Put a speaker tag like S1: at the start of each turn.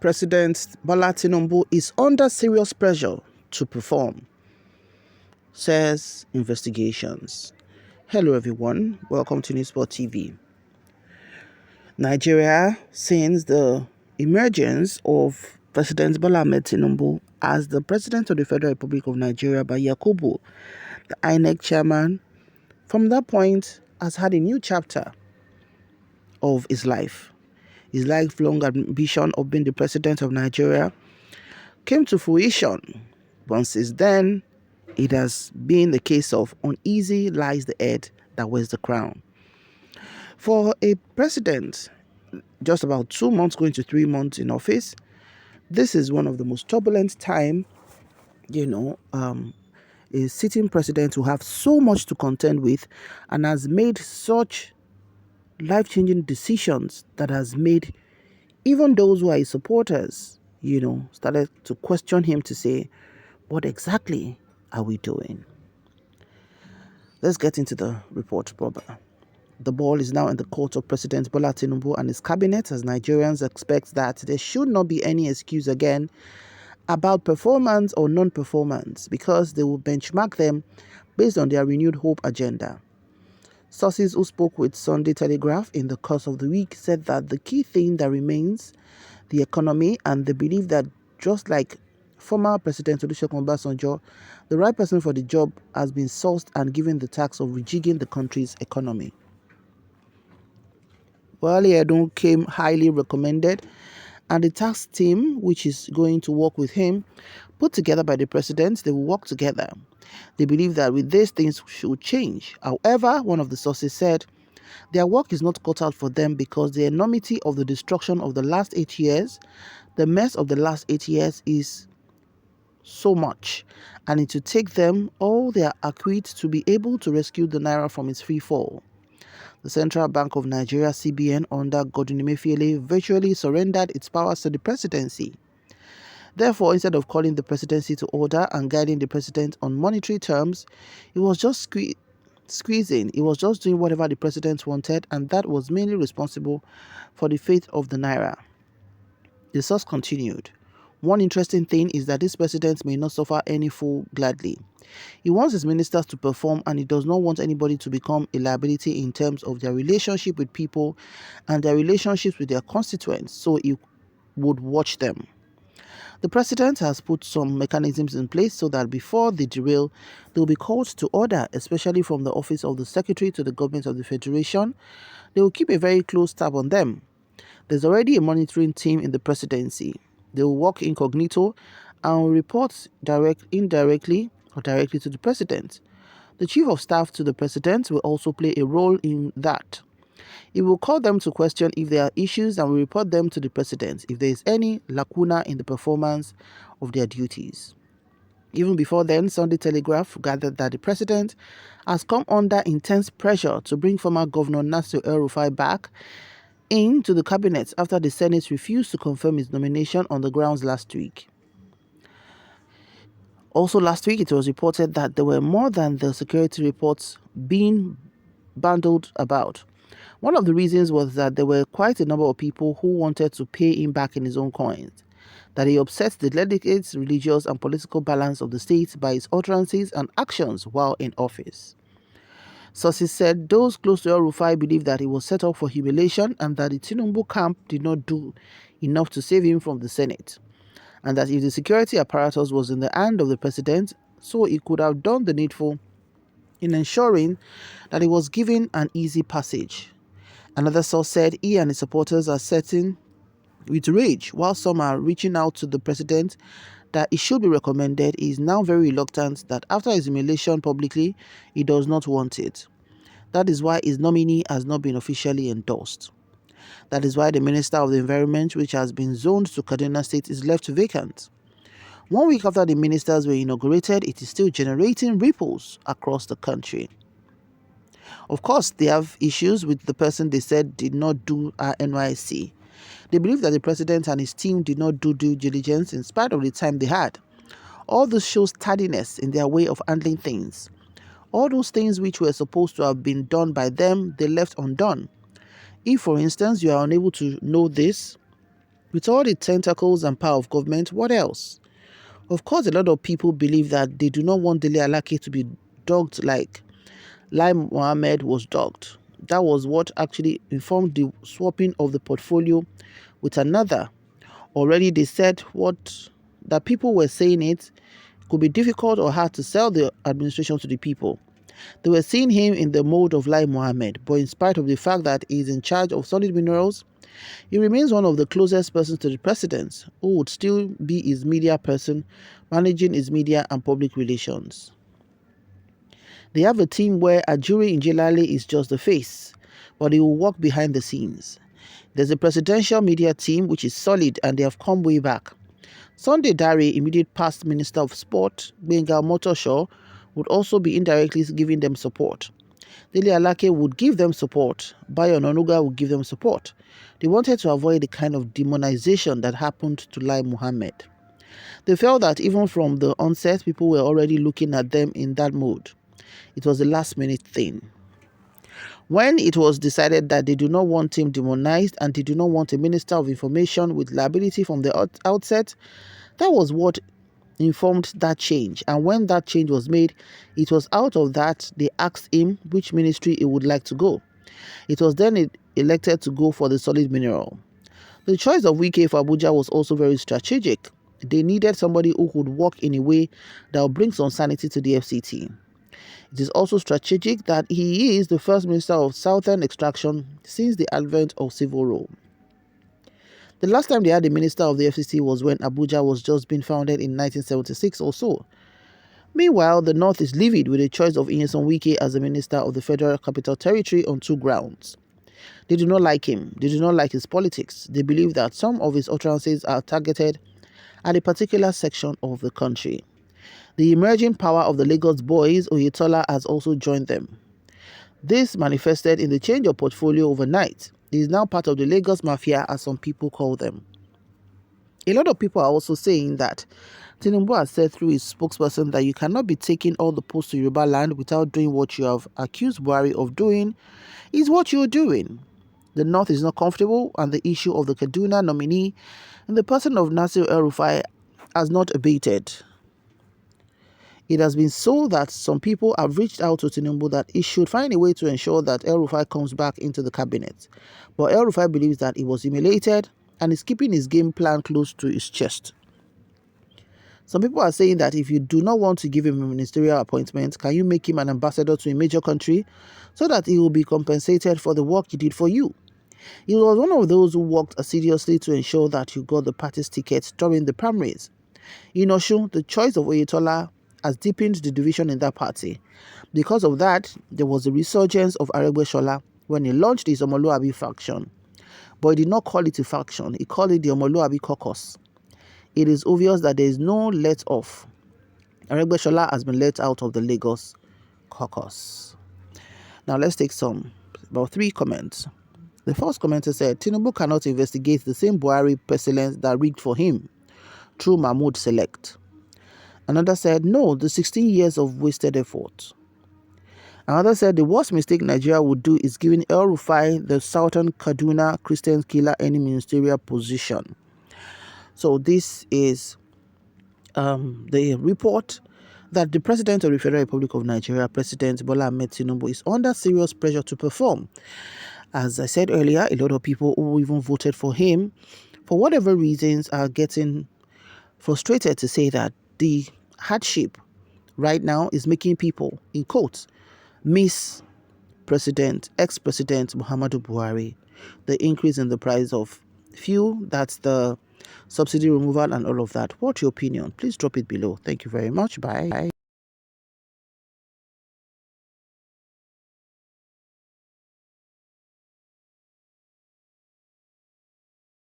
S1: President Bola Tinubu is under serious pressure to perform, says investigations. Hello everyone, welcome to newsspottv. Nigeria, since the emergence of President Bola Tinubu as the President of the Federal Republic of Nigeria by Yakubu, the INEC chairman, from that point has had a new chapter of his life. His lifelong ambition of being the President of Nigeria came to fruition. But since then, it has been the case of uneasy lies the head that wears the crown. For a president, just about 2 months going to 3 months in office, this is one of the most turbulent time, a sitting president who have so much to contend with and has made such life-changing decisions that has made even those who are his supporters, started to question him to say, what exactly are we doing? Let's get into the report proper. The ball is now in the court of President Bola Tinubu and his cabinet as Nigerians expect that there should not be any excuse again about performance or non-performance because they will benchmark them based on their renewed hope agenda. Sources who spoke with Sunday Telegraph in the course of the week said that the key thing that remains the economy, and they believe that just like former President Olusegun Obasanjo, the right person for the job has been sourced and given the task of rejigging the country's economy. Wale Edun came highly recommended, and the task team, which is going to work with him, put together by the president, they will work together. They believe that with this, things should change. However, one of the sources said, their work is not cut out for them because the enormity of the destruction of the last 8 years, the mess of the last 8 years is so much, and it will take them all their acquit to be able to rescue the naira from its free fall. The Central Bank of Nigeria (CBN) under Godwin Emefiele virtually surrendered its powers to the presidency. Therefore, instead of calling the presidency to order and guiding the president on monetary terms, it was just squeezing. It was just doing whatever the president wanted, and that was mainly responsible for the fate of the naira. The source continued. One interesting thing is that this president may not suffer any fool gladly. He wants his ministers to perform, and he does not want anybody to become a liability in terms of their relationship with people and their relationships with their constituents, so he would watch them. The president has put some mechanisms in place so that before they derail, they will be called to order, especially from the office of the secretary to the government of the federation. They will keep a very close tab on them. There's already a monitoring team in the presidency. They will work incognito and will report indirectly or directly to the president. The chief of staff to the president will also play a role in that. He will call them to question if there are issues and will report them to the president if there is any lacuna in the performance of their duties. Even before then, Sunday Telegraph gathered that the president has come under intense pressure to bring former Governor Nasir El-Rufai back into the cabinet after the Senate refused to confirm his nomination on the grounds last week. Also last week, it was reported that there were more than the security reports being bandied about. One of the reasons was that there were quite a number of people who wanted to pay him back in his own coins, that he upset the delicate religious and political balance of the state by his utterances and actions while in office. Sources said those close to El-Rufai believed that he was set up for humiliation and that the Tinubu camp did not do enough to save him from the Senate, and that if the security apparatus was in the hand of the president, so he could have done the needful in ensuring that he was given an easy passage. Another source said he and his supporters are setting with rage, while some are reaching out to the president that it should be recommended. He is now very reluctant that after his humiliation publicly, he does not want it. That is why his nominee has not been officially endorsed. That is why the Minister of the Environment, which has been zoned to Kaduna State, is left vacant. 1 week after the ministers were inaugurated, it is still generating ripples across the country. Of course, they have issues with the person they said did not do NYSC. They believe that the president and his team did not do due diligence in spite of the time they had. All this shows tardiness in their way of handling things. All those things which were supposed to have been done by them, they left undone. If, for instance, you are unable to know this, With all the tentacles and power of government, what else? Of course, a lot of people believe that they do not want Dele Alake to be dogged like Lai Mohammed was dogged. That was what actually informed the swapping of the portfolio with another. Already they said what that people were saying it could be difficult or hard to sell the administration to the people. They were seeing him in the mode of Lai Mohammed, but in spite of the fact that he is in charge of solid minerals, he remains one of the closest persons to the president, who would still be his media person, managing his media and public relations. They have a team where Ajuri Njelale is just the face, but he will work behind the scenes. There's a presidential media team which is solid and they have come way back. Sunday Dare, immediate past Minister of Sport, Bengal Motoshaw, would also be indirectly giving them support. Dele Alake would give them support. Bayo Onanuga would give them support. They wanted to avoid the kind of demonization that happened to Lai Mohammed. They felt that even from the onset, people were already looking at them in that mode. It was a last-minute thing. When it was decided that they do not want him demonized and they do not want a Minister of Information with liability from the outset, that was what informed that change. And when that change was made, it was out of that they asked him which ministry he would like to go. It was then elected to go for the solid mineral. The choice of Wike for Abuja was also very strategic. They needed somebody who could work in a way that would bring some sanity to the FCT. It is also strategic that he is the first minister of Southern extraction since the advent of civil rule. The last time they had a minister of the FCT was when Abuja was just being founded in 1976 or so. Meanwhile, the North is livid with the choice of Nyesom Wike as the minister of the Federal Capital Territory on two grounds. They do not like him. They do not like his politics. They believe that some of his utterances are targeted at a particular section of the country. The emerging power of the Lagos boys, Oyetola, has also joined them. This manifested in the change of portfolio overnight. He is now part of the Lagos Mafia, as some people call them. A lot of people are also saying that Tinubu has said through his spokesperson that you cannot be taking all the posts to Yoruba land without doing what you have accused Buhari of doing, is what you're doing. The North is not comfortable, and the issue of the Kaduna nominee in the person of Nasir El-Rufai has not abated. It has been so that some people have reached out to Tinubu that he should find a way to ensure that El-Rufai comes back into the cabinet. But El-Rufai believes that he was humiliated and is keeping his game plan close to his chest. Some people are saying that if you do not want to give him a ministerial appointment, can you make him an ambassador to a major country so that he will be compensated for the work he did for you? He was one of those who worked assiduously to ensure that you got the party's ticket during the primaries. In Osun, the choice of Oyetola has deepened the division in that party. Because of that, there was a resurgence of Aregbesola when he launched his Omoluabi faction. But he did not call it a faction, he called it the Omoluabi caucus. It is obvious that there is no let-off. Aregbesola has been let out of the Lagos caucus. Now let's take about 3 comments. The first commenter said, Tinubu cannot investigate the same Buhari pestilence that rigged for him through Mahmoud Select. Another said, no, the 16 years of wasted effort. Another said, the worst mistake Nigeria would do is giving El-Rufai, the Southern Kaduna Christian killer, any ministerial position. So this is the report that the President of the Federal Republic of Nigeria, President Bola Ahmed Tinubu, is under serious pressure to perform. As I said earlier, a lot of people who even voted for him, for whatever reasons, are getting frustrated to say that the hardship right now is making people, in quotes, miss ex-President Muhammadu Buhari. The increase in the price of fuel, that's the subsidy removal and all of that. What's your opinion? Please drop it below. Thank you very much. Bye.